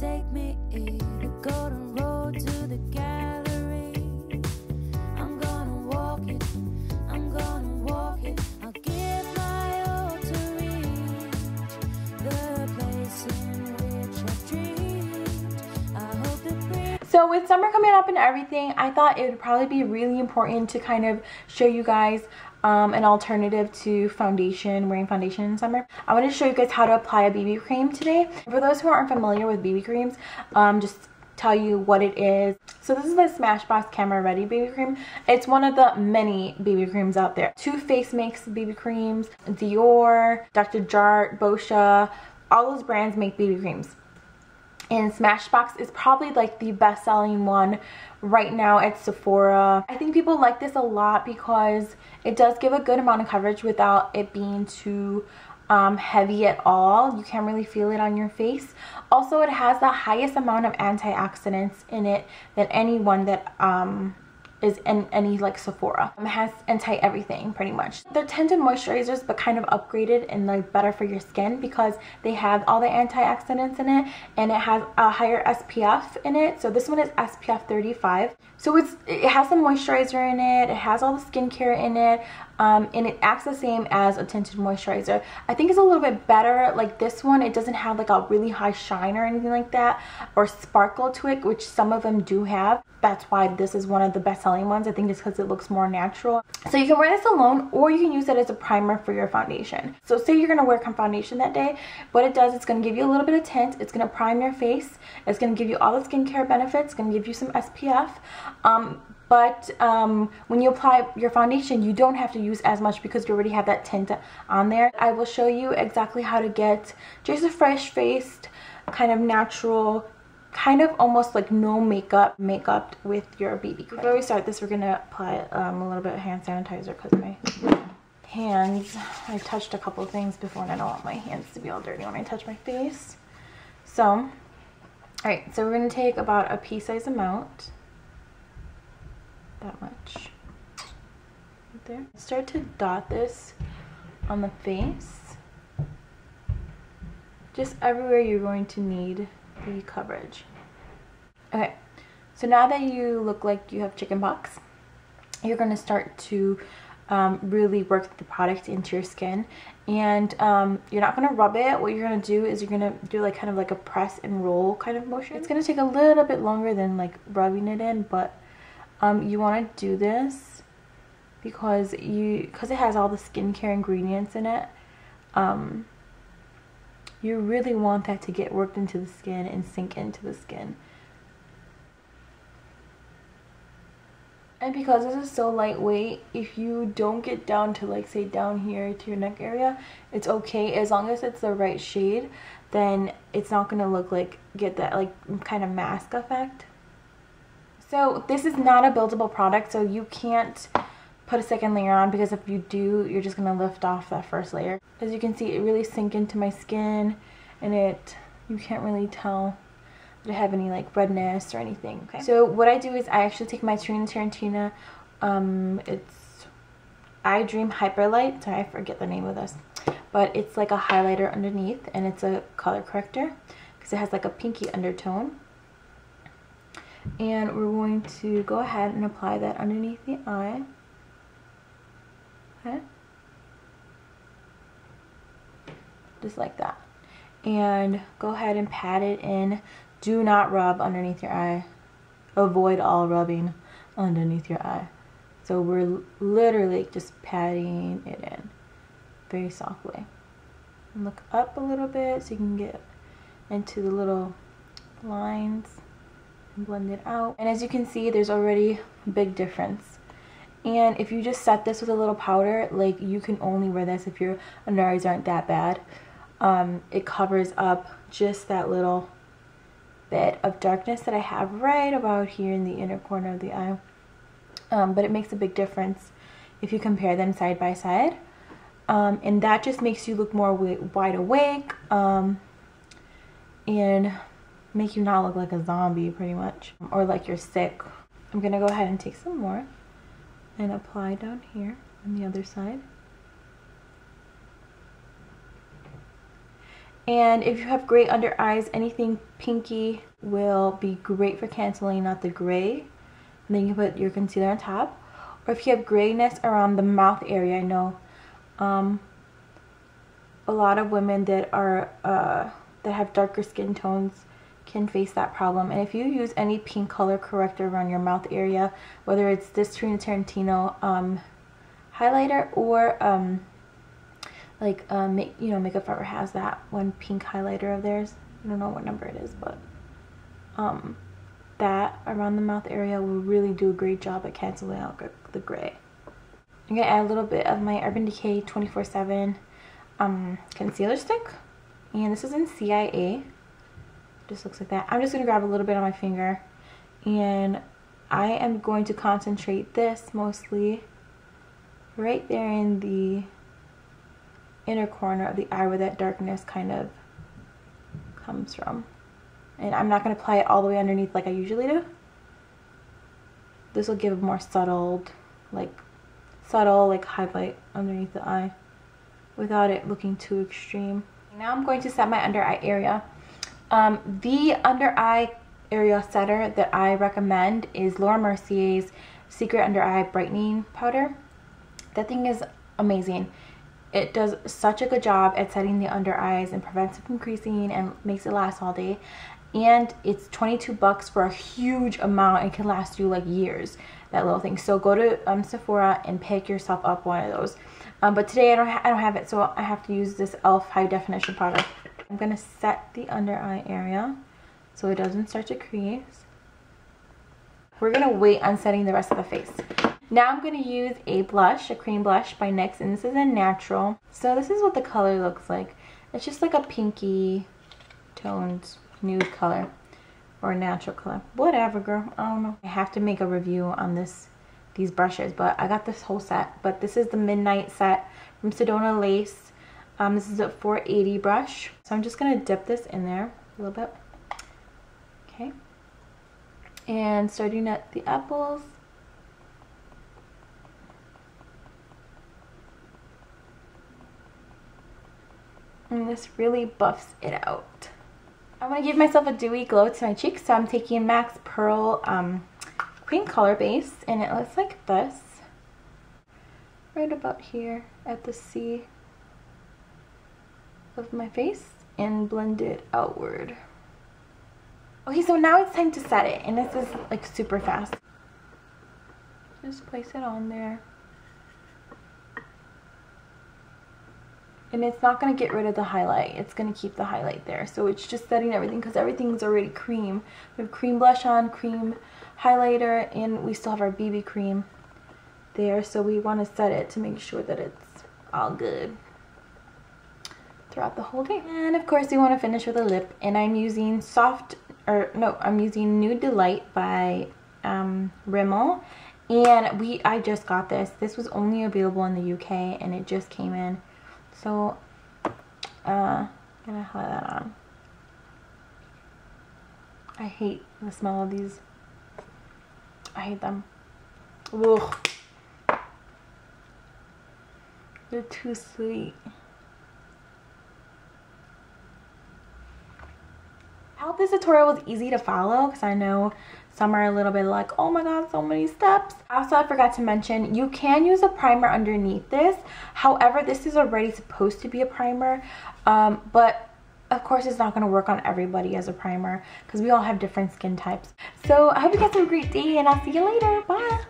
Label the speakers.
Speaker 1: Take me the golden road to the gallery. I'm gonna walk it, I'm gonna walk it. I'll give my all to reach the place in which I've dreamed. I hope that
Speaker 2: so with summer coming up and everything, I thought it would probably be really important to kind of show you guys an alternative to foundation, wearing foundation in summer. I wanted to show you guys how to apply a BB cream today. For those who aren't familiar with BB creams, just tell you what it is. So this is the Smashbox Camera Ready BB cream. It's one of the many BB creams out there. Too Faced makes BB creams, Dior, Dr. Jart, Boscia, all those brands make BB creams. And Smashbox is probably like the best selling one right now at Sephora. I think people like this a lot because it does give a good amount of coverage without it being too heavy at all. You can't really feel it on your face. Also, it has the highest amount of antioxidants in it than any one that is in any like Sephora. It has anti-everything pretty much. They're tinted moisturizers but kind of upgraded and like better for your skin because they have all the antioxidants in it and it has a higher SPF in it. So this one is SPF 35. So it has some moisturizer in it, it has all the skincare in it, and it acts the same as a tinted moisturizer. I think it's a little bit better. Like this one, it doesn't have like a really high shine or anything like that or sparkle to it, which some of them do have. That's why this is one of the best selling ones. I think it's because it looks more natural. So you can wear this alone or you can use it as a primer for your foundation. So say you're going to wear foundation that day, what it does, it's going to give you a little bit of tint, it's going to prime your face, it's going to give you all the skincare benefits, it's going to give you some SPF. But when you apply your foundation, you don't have to use as much because you already have that tint on there. I will show you exactly how to get just a fresh faced, kind of natural, kind of almost like no makeup with your BB cream. Before we start this, we're gonna apply a little bit of hand sanitizer because my hands, I touched a couple things before and I don't want my hands to be all dirty when I touch my face. So, all right, so we're gonna take about a pea-sized amount, that much, right there. Start to dot this on the face, just everywhere you're going to need the coverage. Okay, so now that you look like you have chickenpox, you're going to start to really work the product into your skin, and you're not going to rub it. What you're going to do is you're going to do like kind of like a press and roll kind of motion. It's going to take a little bit longer than like rubbing it in, but you want to do this because it has all the skincare ingredients in it. You really want that to get worked into the skin and sink into the skin. And because this is so lightweight, if you don't get down to like say down here to your neck area, it's okay. As long as it's the right shade, then it's not going to look like, get that like kind of mask effect. So this is not a buildable product, so you can't put a second layer on, because if you do, you're just going to lift off that first layer. As you can see, it really sink into my skin, and you can't really tell that I have any like redness or anything. Okay, so what I do is I actually take my Tarantino, it's I Dream Hyperlight, sorry I forget the name of this, but it's like a highlighter underneath, and it's a color corrector because it has like a pinky undertone. And we're going to go ahead and apply that underneath the eye. Okay, just like that, and go ahead and pat it in. Do not rub underneath your eye. Avoid all rubbing underneath your eye. So we're literally just patting it in very softly. And look up a little bit so you can get into the little lines and blend it out. And as you can see, there's already a big difference. And if you just set this with a little powder, like you can only wear this if your under eyes aren't that bad. It covers up just that little bit of darkness that I have right about here in the inner corner of the eye. But it makes a big difference if you compare them side by side. And that just makes you look more wide awake, and make you not look like a zombie pretty much, or like you're sick. I'm gonna go ahead and take some more and apply down here on the other side. And if you have gray under eyes, anything pinky will be great for canceling out the gray. And then you can put your concealer on top. Or if you have grayness around the mouth area, I know a lot of women that are that have darker skin tones can face that problem. And if you use any pink color corrector around your mouth area, whether it's this Tarantino highlighter or Makeup Forever has that one pink highlighter of theirs. I don't know what number it is, but that around the mouth area will really do a great job at canceling out the gray. I'm gonna add a little bit of my Urban Decay 24/7 concealer stick, and this is in CIA. Just looks like that. I'm just gonna grab a little bit on my finger, and I am going to concentrate this mostly right there in the inner corner of the eye where that darkness kind of comes from. And I'm not going to apply it all the way underneath like I usually do. This will give a more subtle highlight underneath the eye without it looking too extreme. Now I'm going to set my under eye area. The under eye area setter that I recommend is Laura Mercier's Secret Under Eye Brightening Powder. That thing is amazing. It does such a good job at setting the under eyes and prevents it from creasing and makes it last all day. And it's 22 bucks for a huge amount. It can last you like years, that little thing. So go to Sephora and pick yourself up one of those. But today I don't have it, so I have to use this e.l.f. high definition powder. I'm gonna set the under eye area so it doesn't start to crease. We're gonna wait on setting the rest of the face. Now I'm going to use a blush, a cream blush by NYX, and this is a natural. So this is what the color looks like. It's just like a pinky toned nude color or a natural color. Whatever, girl. I don't know. I have to make a review on these brushes, but I got this whole set. But this is the Midnight set from Sedona Lace. This is a 480 brush. So I'm just going to dip this in there a little bit. Okay. And starting at the apples. And this really buffs it out. I want to give myself a dewy glow to my cheeks, so I'm taking MAC's Pearl cream color base, and it looks like this. Right about here at the C of my face, and blend it outward. Okay, so now it's time to set it, and this is like super fast. Just place it on there. And it's not going to get rid of the highlight. It's going to keep the highlight there. So it's just setting everything because everything's already cream. We have cream blush on, cream highlighter, and we still have our BB cream there. So we want to set it to make sure that it's all good throughout the whole day. And of course we want to finish with a lip. And I'm using I'm using Nude Delight by Rimmel. And I just got this. This was only available in the UK and it just came in. So, I'm gonna have that on. I hate the smell of these. I hate them. Ugh. They're too sweet. I hope this tutorial was easy to follow because I know some are a little bit like, oh my god, so many steps. Also, I forgot to mention, you can use a primer underneath this. However, this is already supposed to be a primer, but of course it's not going to work on everybody as a primer because we all have different skin types. So I hope you guys have a great day and I'll see you later. Bye.